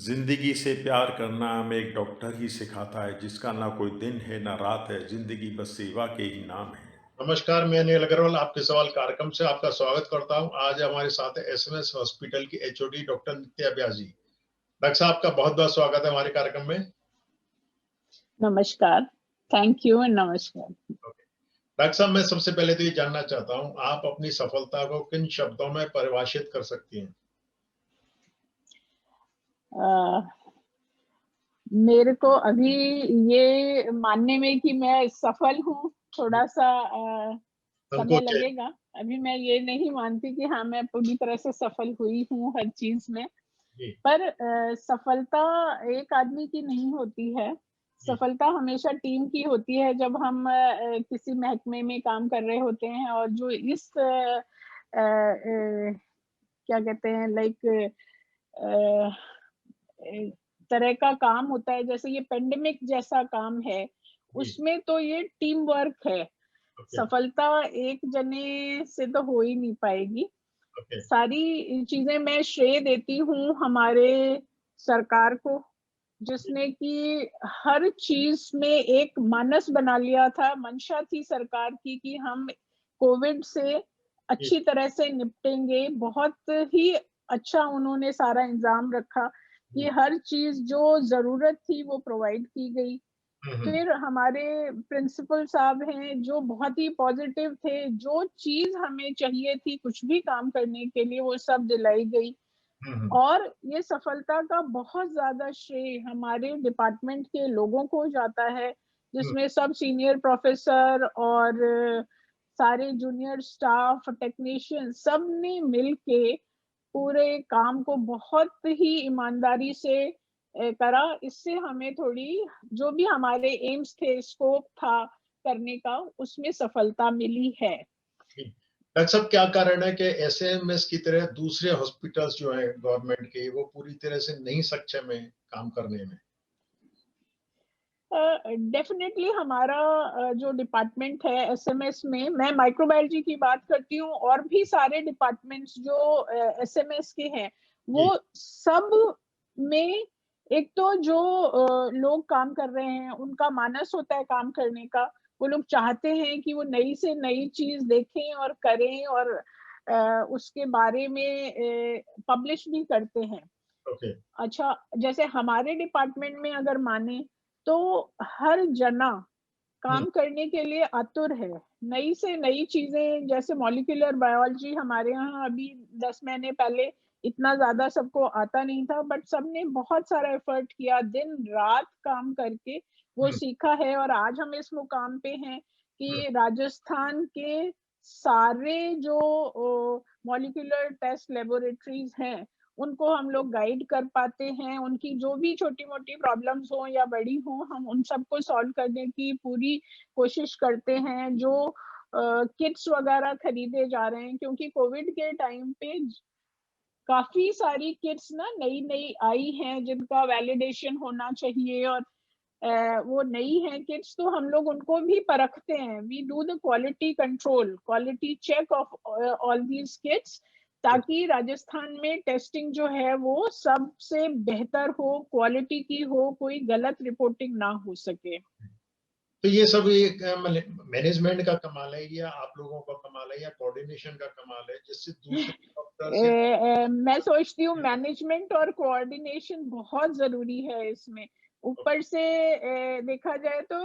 जिंदगी से प्यार करना हमें एक डॉक्टर ही सिखाता है, जिसका ना कोई दिन है ना रात है, जिंदगी बस सेवा के ही नाम है। नमस्कार, मैं अनिल अग्रवाल आपके सवाल कार्यक्रम से आपका स्वागत करता हूं। आज हमारे साथ है एसएमएस हॉस्पिटल की एचओडी डॉक्टर नित्या व्यास जी। डॉक्टर साहब, आपका बहुत बहुत स्वागत है हमारे कार्यक्रम में। नमस्कार, थैंक यू एंड नमस्कार। डॉक्टर साहब, मैं सबसे पहले तो ये जानना चाहता हूं, आप अपनी सफलता को किन शब्दों में परिभाषित कर सकती हैं? मेरे को अभी ये मानने में कि मैं सफल हूँ थोड़ा सा समय संकोच है। लगेगा। अभी मैं ये नहीं मानती कि हाँ मैं पूरी तरह से सफल हुई हूँ हर चीज में। जी। पर सफलता एक आदमी की नहीं होती है। जी। सफलता हमेशा टीम की होती है। जब हम किसी महकमे में काम कर रहे होते हैं और जो इस क्या कहते हैं लाइक तरह का काम होता है, जैसे ये पेंडेमिक जैसा काम है, जी। उसमें तो ये टीम वर्क है। ओके। सफलता एक जने से तो हो ही नहीं पाएगी। ओके। सारी चीजें मैं श्रेय देती हूँ हमारे सरकार को, जी। जिसने कि हर चीज में एक मानस बना लिया था। मंशा थी सरकार की कि हम कोविड से जी। अच्छी तरह से निपटेंगे। बहुत ही अच्छा उन्होंने सारा इंतजाम रखा कि जी। हर चीज जो जरूरत थी वो प्रोवाइड की गई। हम्म। फिर हमारे प्रिंसिपल साहब हैं जो बहुत ही पॉजिटिव थे। जो चीज हमें चाहिए थी कुछ भी काम करने के लिए वो सब दिलाई गई। हम्म। और ये सफलता का बहुत ज़्यादा श्रेय हमारे डिपार्टमेंट के लोगों को जाता है, हम्म। जिसमें सब सीनियर प्रोफेसर और सारे जूनियर स्टाफ, टेक्नीशियन सब ने मिल के पूरे काम को बहुत ही ईमानदारी से करा। इससे हमें थोड़ी जो भी हमारे एम्स थे, स्कोप था करने का, उसमें सफलता मिली है। जी। डॉक्टर साहब, क्या कारण है कि एसएमएस की तरह दूसरे हॉस्पिटल्स जो हैं गवर्नमेंट के, वो पूरी तरह से नहीं सक्षम है काम करने में? डेफिनेटली हमारा जो डिपार्टमेंट है एसएमएस में, मैं माइक्रोबायोलॉजी की बात करती हूँ और भी सारे डिपार्टमेंट्स जो एसएमएस के हैं, जी। वो सब में एक तो जो लोग काम कर रहे हैं उनका मानस होता है काम करने का। वो लोग चाहते हैं कि वो नई से नई चीज देखें और करें और उसके बारे में पब्लिश भी करते हैं। ओके। अच्छा, जैसे हमारे डिपार्टमेंट में अगर माने तो हर जना हम्म। काम करने के लिए आतुर है। नई से नई चीजें, जैसे मॉलिक्यूलर बायोलॉजी हमारे यहाँ अभी 10 महीने पहले इतना ज्यादा सबको आता नहीं था, बट सबने बहुत सारा एफर्ट किया, दिन रात काम करके वो हम्म। सीखा है और आज हम इस मुकाम पे हैं हम्म। कि राजस्थान के सारे जो मॉलिक्यूलर टेस्ट लेबोरेटरीज हैं उनको हम लोग गाइड कर पाते हैं। उनकी जो भी छोटी-मोटी प्रॉब्लम्स हो या बड़ी हो, हम उन सबको सॉल्व करने की पूरी कोशिश करते हैं। जो किट्स वगैरह खरीदे जा रहे हैं, क्योंकि कोविड के टाइम पे काफ़ी सारी किट्स ना नई-नई आई हैं जिनका वैलिडेशन होना चाहिए और वो नई है किट्स, तो हम लोग उनको भी परखते हैं। We do the quality control, quality check of all these kits, ताकि राजस्थान में टेस्टिंग जो है वो सबसे बेहतर हो, क्वालिटी की हो, कोई गलत रिपोर्टिंग ना हो सके। तो ये सब एक मैनेजमेंट का कमाल है या आप लोगों का कमाल है या कोऑर्डिनेशन का कमाल है, जिससे दूसरे डॉक्टर्स या मैं सोचती हूँ मैनेजमेंट और कोऑर्डिनेशन बहुत ज़रूरी है इसमें। ऊपर से देखा जाए तो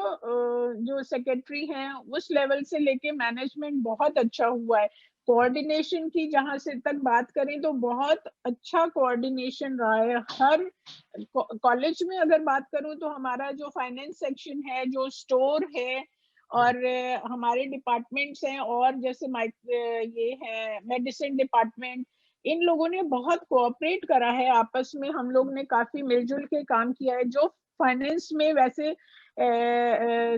जो सेक्रेटरी हैं उस लेवल से लेके मैनेजमेंट बहुत अच्छा हुआ है। कोऑर्डिनेशन की जहाँ से तक बात करें तो बहुत अच्छा कोऑर्डिनेशन रहा है। हर कॉलेज में अगर बात करूँ तो हमारा जो फाइनेंस सेक्शन है, जो स्टोर है और हमारे डिपार्टमेंट्स हैं और जैसे ये है मेडिसिन डिपार्टमेंट, इन लोगों ने बहुत कोऑपरेट करा है आपस में। हम लोग ने काफ़ी मिल-जुल के काम किया है। जो फाइनेंस में वैसे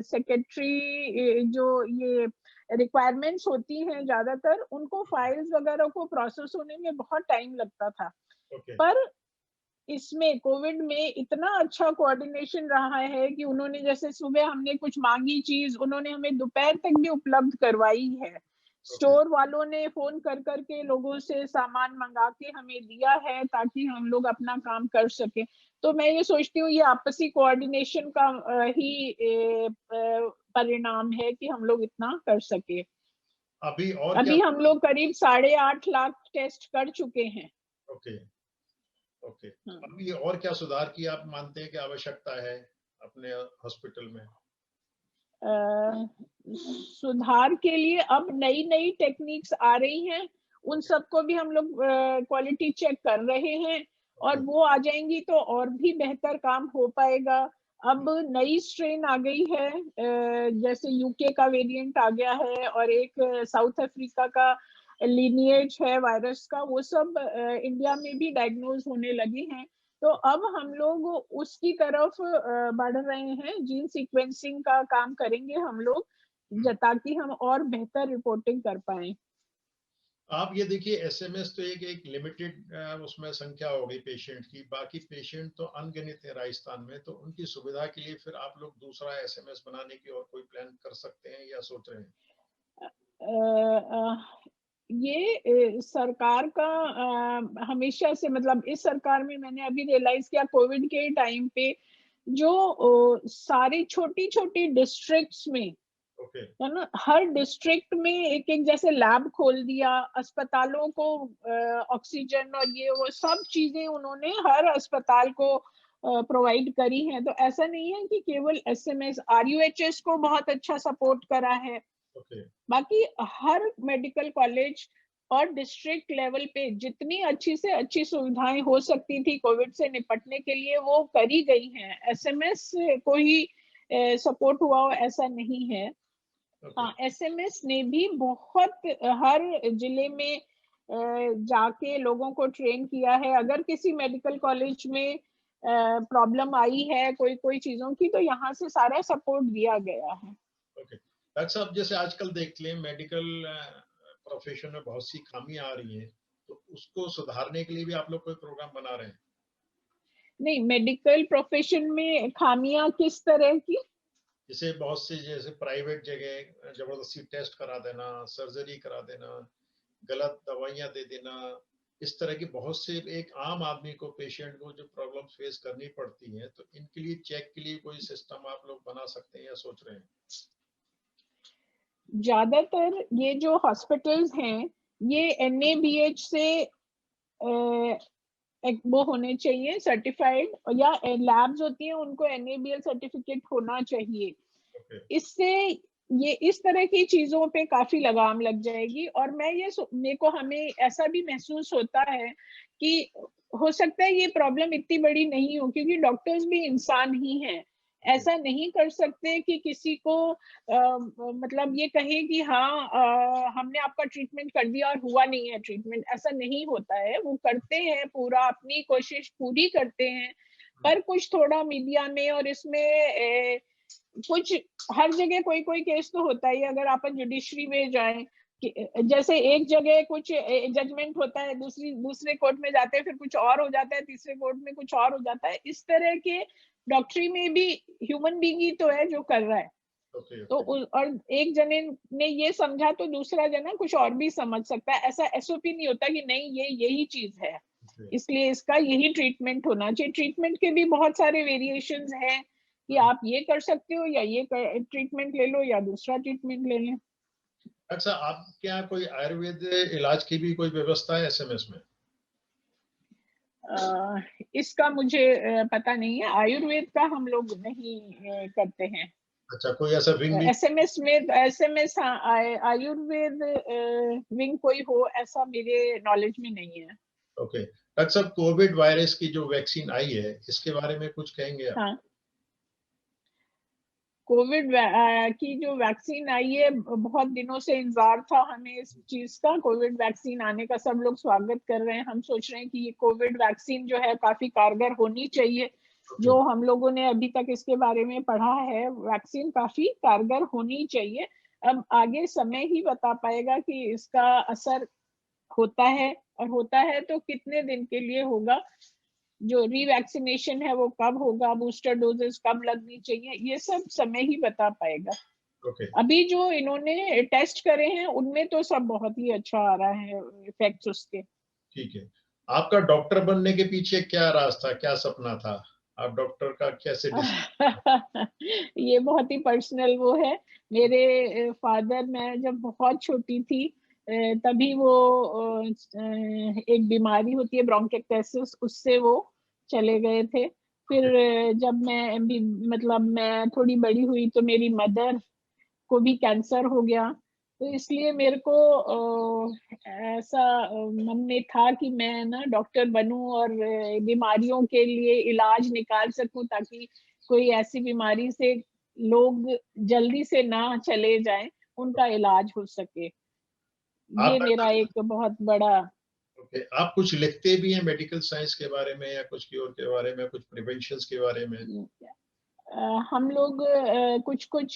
सेक्रेटरी जो ये रिक्वायरमेंट्स होती हैं ज़्यादातर, उनको फाइल्स वगैरह को प्रोसेस होने में बहुत टाइम लगता था। ओके। पर इसमें कोविड में इतना अच्छा कोऑर्डिनेशन रहा है कि उन्होंने जैसे सुबह हमने कुछ माँगी चीज़, उन्होंने हमें दोपहर तक भी उपलब्ध करवाई है। स्टोर वालों ने फोन कर करके लोगों से सामान मंगा के हमें दिया है ताकि हम लोग अपना काम कर सके। तो मैं ये सोचती हूँ ये आपसी कोऑर्डिनेशन का ही परिणाम है कि हम लोग इतना कर सके। अभी और क्या? अभी हम लोग करीब 8.5 लाख टेस्ट कर चुके हैं। Okay, okay. अभी और क्या सुधार की आप मानते हैं कि आवश्यकता है अपने हॉस्पिटल में? सुधार के लिए अब नई नई टेक्निक्स आ रही हैं, उन सबको भी हम लोग क्वालिटी चेक कर रहे हैं और वो आ जाएंगी तो और भी बेहतर काम हो पाएगा। अब नई स्ट्रेन आ गई है, जैसे यूके का वेरिएंट आ गया है और एक साउथ अफ्रीका का लिनिएज है वायरस का, वो सब इंडिया में भी डायग्नोज होने लगी हैं। तो अब हम लोग उसकी तरफ बढ़ रहे हैं, जीन सीक्वेंसिंग का काम करेंगे हम लोग ताकि हम और बेहतर रिपोर्टिंग कर पाए। आप ये देखिए एसएमएस तो एक लिमिटेड उसमें संख्या हो गई पेशेंट की, बाकी पेशेंट तो अनगिनत है राजस्थान में, तो उनकी सुविधा के लिए फिर आप लोग दूसरा एसएमएस बनाने की और कोई प्लान कर सकते हैं या सोच रहे हैं? ये सरकार का हमेशा से, मतलब इस सरकार में मैंने अभी रियलाइज किया कोविड के टाइम पे जो सारी छोटी छोटी डिस्ट्रिक्ट्स में है ना, हर डिस्ट्रिक्ट में एक एक जैसे लैब खोल दिया, अस्पतालों को ऑक्सीजन और ये वो सब चीजें उन्होंने हर अस्पताल को प्रोवाइड करी हैं। तो ऐसा नहीं है कि केवल एसएमएस, आरयूएचएस को बहुत अच्छा सपोर्ट करा है। बाकी हर मेडिकल कॉलेज और डिस्ट्रिक्ट लेवल पे जितनी अच्छी से अच्छी सुविधाएं हो सकती थी कोविड से निपटने के लिए वो करी गई हैं। एसएमएस को ही सपोर्ट हुआ हो ऐसा नहीं है। हाँ, एसएमएस ने भी बहुत हर जिले में जाके लोगों को ट्रेन किया है। अगर किसी मेडिकल कॉलेज में प्रॉब्लम आई है कोई चीजों की, तो यहाँ से सारा सपोर्ट दिया गया है। डॉक्टर साहब, जैसे आजकल देख लें मेडिकल प्रोफेशन में बहुत सी खामियां आ रही हैं, तो उसको सुधारने के लिए भी आप लोग कोई प्रोग्राम बना रहे हैं? नहीं, मेडिकल प्रोफेशन में खामियां किस तरह की? जैसे बहुत से जैसे प्राइवेट जगह जबरदस्ती टेस्ट करा देना, सर्जरी करा देना, गलत दवाइयां दे देना, इस तरह की बहुत से एक आम आदमी को, पेशेंट को जो प्रॉब्लम फेस करनी पड़ती है, तो इनके लिए चेक के लिए कोई सिस्टम आप लोग बना सकते हैं या सोच रहे हैं? ज्यादातर ये जो हॉस्पिटल्स हैं ये एनएबीएच से वो होने चाहिए सर्टिफाइड, या लैब्स होती हैं उनको एनएबीएल सर्टिफिकेट होना चाहिए। इससे ये इस तरह की चीजों पे काफी लगाम लग जाएगी। और मेरे को हमें ऐसा भी महसूस होता है कि हो सकता है ये प्रॉब्लम इतनी बड़ी नहीं हो, क्योंकि डॉक्टर्स भी इंसान ही हैं। ऐसा नहीं कर सकते कि किसी को मतलब ये कहे कि हाँ हमने आपका ट्रीटमेंट कर दिया और हुआ नहीं है ट्रीटमेंट, ऐसा नहीं होता है। वो करते हैं, पूरा अपनी कोशिश पूरी करते हैं, पर कुछ थोड़ा मीडिया में और इसमें कुछ हर जगह कोई कोई केस तो होता ही। अगर आप जुडिशरी में जाएं, जैसे एक जगह कुछ जजमेंट होता है, दूसरे कोर्ट में जाते हैं फिर कुछ और हो जाता है, तीसरे कोर्ट में कुछ और हो जाता है। इस तरह के डॉक्टरी में भी ह्यूमन बीइंग ही तो है जो कर रहा है। तो और एक जने ने ये समझा तो दूसरा जना कुछ और भी समझ सकता है। ऐसा एसओपी नहीं होता कि नहीं ये यही चीज है इसलिए इसका यही ट्रीटमेंट होना चाहिए। ट्रीटमेंट के भी बहुत सारे वेरिएशंस हैं कि आप ये कर सकते हो या ये ट्रीटमेंट ले लो या दूसरा ट्रीटमेंट ले लें। अच्छा, आप क्या कोई आयुर्वेद इलाज की भी कोई व्यवस्था है एसएमएस में? इसका मुझे पता नहीं है, आयुर्वेद का हम लोग नहीं करते हैं। अच्छा, कोई ऐसा विंग भी? एसएमएस में एसएमएस आयुर्वेद विंग कोई हो ऐसा मेरे नॉलेज में नहीं है। ओके डॉक्टर साहब, कोविड वायरस की जो वैक्सीन आई है इसके बारे में कुछ कहेंगे आप? हाँ, कोविड की जो वैक्सीन आई है बहुत दिनों से इंतजार था हमें इस चीज का। कोविड वैक्सीन आने का सब लोग स्वागत कर रहे हैं। हम सोच रहे हैं कि ये कोविड वैक्सीन जो है काफी कारगर होनी चाहिए। जो हम लोगों ने अभी तक इसके बारे में पढ़ा है, वैक्सीन काफी कारगर होनी चाहिए। अब आगे समय ही बता पाएगा कि इसका असर होता है, और होता है तो कितने दिन के लिए होगा। जो रीवैक्सीनेशन है वो कब होगा, बूस्टर डोजेस कब लगनी चाहिए, ये सब समय ही बता पाएगा। ओके, अभी जो इन्होंने टेस्ट करे हैं उनमें तो सब बहुत ही अच्छा आ रहा है इफेक्ट्स उसके। ठीक है। आपका डॉक्टर बनने के पीछे क्या राज था, क्या सपना था? आप डॉक्टर का कैसे ये बहुत ही पर्सनल वो है। मेरे फादर, मैं जब बहुत छोटी थी तभी वो एक बीमारी होती है ब्रोंकिक्टेसिस, उससे वो चले गए थे। फिर ओके, जब मैं मतलब मैं थोड़ी बड़ी हुई तो मेरी मदर को भी कैंसर हो गया। तो इसलिए मेरे को ऐसा मन में था कि मैं ना डॉक्टर बनूं और बीमारियों के लिए इलाज निकाल सकूं, ताकि कोई ऐसी बीमारी से लोग जल्दी से ना चले जाएं, उनका इलाज हो सके। ये आप मेरा एक बहुत बड़ा ओके, आप कुछ लिखते भी हैं मेडिकल साइंस के बारे में या कुछ क्योर के बारे में, कुछ प्रिवेंशंस के बारे में? हम लोग कुछ-कुछ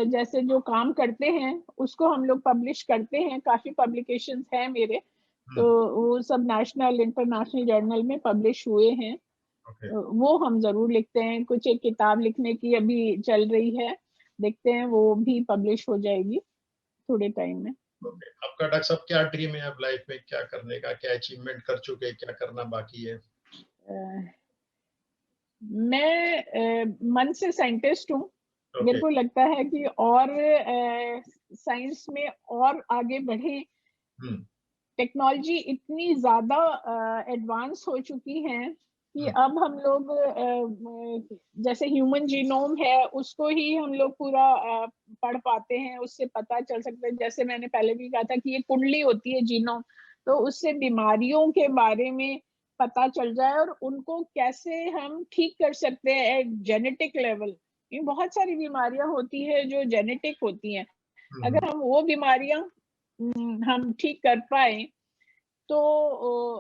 जैसे जो काम करते हैं, उसको हम लोग पब्लिश करते हैं, काफ़ी पब्लिकेशंस हैं मेरे, हुँ, तो वो सब नेशनल, इंटरनेशनल जर्नल में पब्लिश हुए हैं। ओके, वो हम ज़रूर लिखते हैं, कुछ एक किताब लिखने की अभी चल रही है, देखते हैं वो भी पब्लिश हो जाएगी थोड़े टाइम में। ओके। आपका डॉक्टर साहब क्या ड्रीम है अब लाइफ में क्या करने का? क्या अचीवमेंट कर चुके हैं, क्या करना बाकी है? अ, मैं मन से साइंटिस्ट हूँ। मेरे ओके, को लगता है कि और साइंस में और आगे बढ़े। हुँ, टेक्नोलॉजी इतनी ज़्यादा एडवांस हो चुकी है कि हुँ, अब हम लोग जैसे ह्यूमन जीनोम है, उसको ही हम लोग पूरा पढ़ पाते हैं, उससे पता चल सकता है। जैसे मैंने पहले भी कहा था कि ये कुंडली होती है जीनोम, तो उससे बीमारियों के बारे में पता चल जाए और उनको कैसे हम ठीक कर सकते हैं एट जेनेटिक लेवल। ये बहुत सारी बीमारियां होती है जो जेनेटिक होती हैं। हुँ, हुँ। अगर हम वो बीमारियां हम ठीक कर पाए तो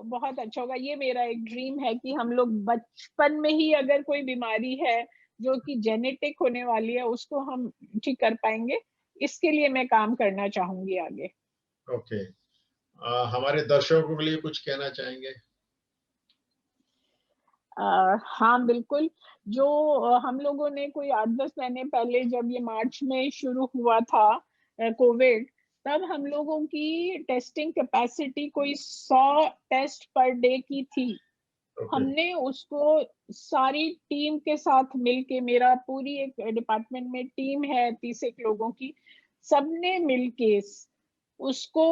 बहुत अच्छा होगा। ये मेरा एक ड्रीम है कि हम लोग बचपन में ही अगर कोई बीमारी है जो कि जेनेटिक होने वाली है, उसको हम ठीक कर पाएँगे। इसके लिए मैं काम करना चाहूँगी आगे। ओके। हमारे दर्शकों के लिए कुछ कहना चाहेंगे? हाँ, बिल्कुल। जो हम लोगों ने कोई 8-10 महीने पहले जब ये मार्च में शुरू हुआ था कोविड, तब हम लोगों की टेस्टिंग कैपेसिटी कोई 100 टेस्ट पर डे की थी। ओके, हमने उसको सारी टीम के साथ मिलके, मेरा पूरी एक डिपार्टमेंट में टीम है 30 एक लोगों की, सबने मिलके उसको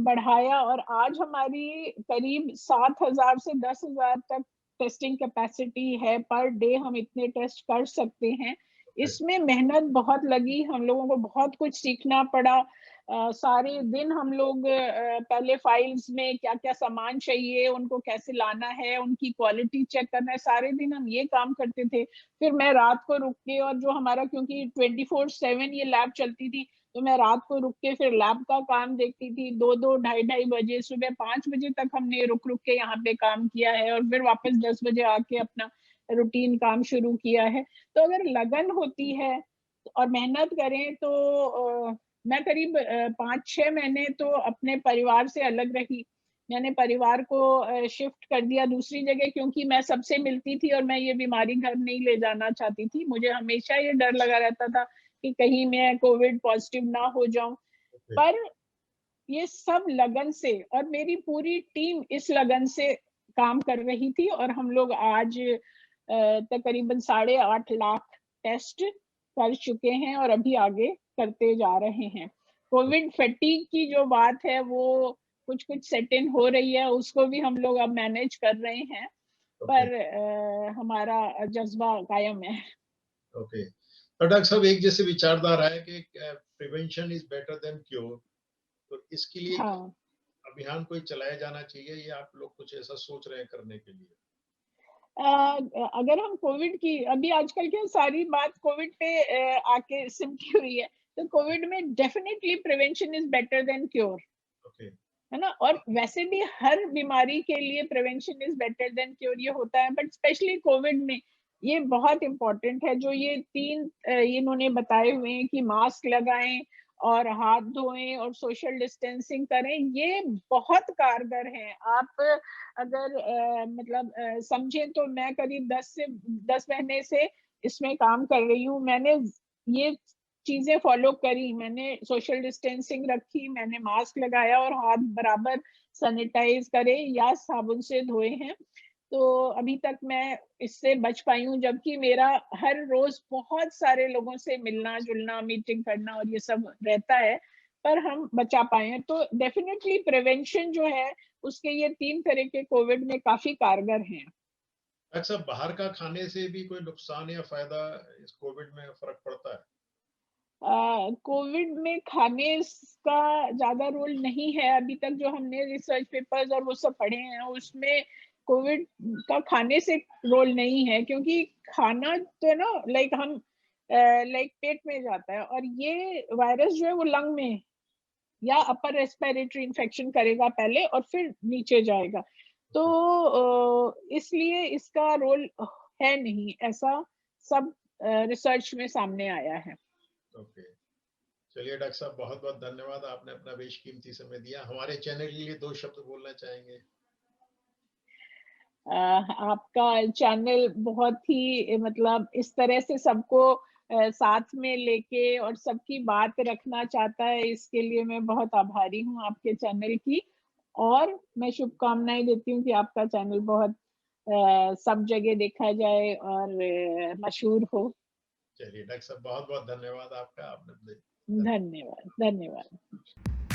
बढ़ाया और आज हमारी करीब 7,000 से 10,000 तक टेस्टिंग कैपेसिटी है। पर डे हम इतने टेस्ट कर सकते हैं। ओके, इसमें मेहनत बहुत लगी, हम लोगों को बहुत कुछ सीखना पड़ा। सारे दिन हम लोग पहले फाइल्स में क्या-क्या सामान चाहिए, उनको कैसे लाना है, उनकी क्वालिटी चेक करना है, सारे दिन हम ये काम करते थे। फिर मैं रात को रुक के, और जो हमारा क्योंकि 24/7 ये लैब चलती थी, तो मैं रात को रुक के फिर लैब का काम देखती थी। 2-2 ढाई-ढाई बजे, सुबह 5 बजे तक हमने रुक-रुक के यहाँ पे काम किया है और फिर वापस 10 बजे आके अपना रूटीन काम शुरू किया है। तो अगर लगन होती है और मेहनत करें तो मैं करीब 5-6 महीने तो अपने परिवार से अलग रही। मैंने परिवार को शिफ्ट कर दिया दूसरी जगह, क्योंकि मैं सबसे मिलती थी और मैं ये बीमारी घर नहीं ले जाना चाहती थी। मुझे हमेशा ये डर लगा रहता था कि कहीं मैं कोविड पॉजिटिव ना हो जाऊँ। ओके, पर ये सब लगन से, और मेरी पूरी टीम इस लगन से काम कर रही थी और हम लोग आज तकरीबन 8.5 लाख टेस्ट कर चुके हैं और अभी आगे करते जा रहे हैं। कोविड फटीग की जो बात है वो कुछ-कुछ सेट इन हो रही है, उसको भी हम लोग अब मैनेज कर रहे हैं, ओके, पर हमारा जज़्बा कायम है। ओके। तो डॉक्टर साहब एक जैसे विचारधारा है कि prevention is better than cure. तो इसके लिए एक हाँ। अभियान कोई चलाया जाना चाहिए या आप लोग कुछ ऐसा सोच रहे हैं करने के लिए? अगर हम कोविड की, अभी आजकल क्या सारी बात कोविड पे आके सिमटी हुई है, तो कोविड में definitely prevention is better than cure, okay, है ना? और वैसे भी हर बीमारी के लिए prevention is better than cure ये होता है, बट स्पेशली कोविड में ये बहुत इंपॉर्टेंट है। जो ये तीन इन्होंने बताए हुए हैं कि मास्क लगाएं और हाथ धोएं और सोशल डिस्टेंसिंग करें, ये बहुत कारगर हैं। आप अगर मतलब समझें तो मैं करीब 10 महीने से इसमें काम कर रही हूँ। मैंने ये चीजें फॉलो करी, मैंने सोशल डिस्टेंसिंग रखी, मैंने मास्क लगाया और हाथ बराबर सैनिटाइज करे या साबुन से धोए हैं, तो अभी तक मैं इससे बच पाई हूँ। जबकि मेरा हर रोज बहुत सारे लोगों से मिलना जुलना, मीटिंग करना और ये सब रहता है, पर हम बचा पाए हैं। तो डेफिनेटली प्रिवेंशन जो है उसके ये 3 तरीके कोविड में काफी कारगर हैं। अच्छा, बाहर का खाने से भी कोई नुकसान या फायदा इस कोविड में फर्क पड़ता है? कोविड में खाने का ज्यादा रोल नहीं है। अभी तक जो हमने रिसर्च पेपर्स और वो सब पढ़े हैं उसमें कोविड का खाने से रोल नहीं है, क्योंकि खाना तो ना लाइक हम लाइक पेट में जाता है और ये वायरस जो है वो लंग में या अपर रेस्पिरेटरी इन्फेक्शन करेगा पहले और फिर नीचे जाएगा। तो इसलिए इसका रोल है नहीं, ऐसा सब रिसर्च में सामने आया है। ओके, चलिए डॉक्टर साहब, बहुत-बहुत धन्यवाद, आपने अपना बेशकीमती समय दिया। हमारे चैनल के लिए 2 शब्द बोलना चाहेंगे? आपका चैनल बहुत ही मतलब इस तरह से सबको साथ में लेके और सबकी बात रखना चाहता है, इसके लिए मैं बहुत आभारी हूँ आपके चैनल की। और मैं शुभकामनाएं देती हूँ कि आपका चैनल बहुत सब जगह देखा जाए और मशहूर हो। चलिए डॉक्टर साहब, बहुत-बहुत धन्यवाद आपका, आपने धन्यवाद, धन्यवाद।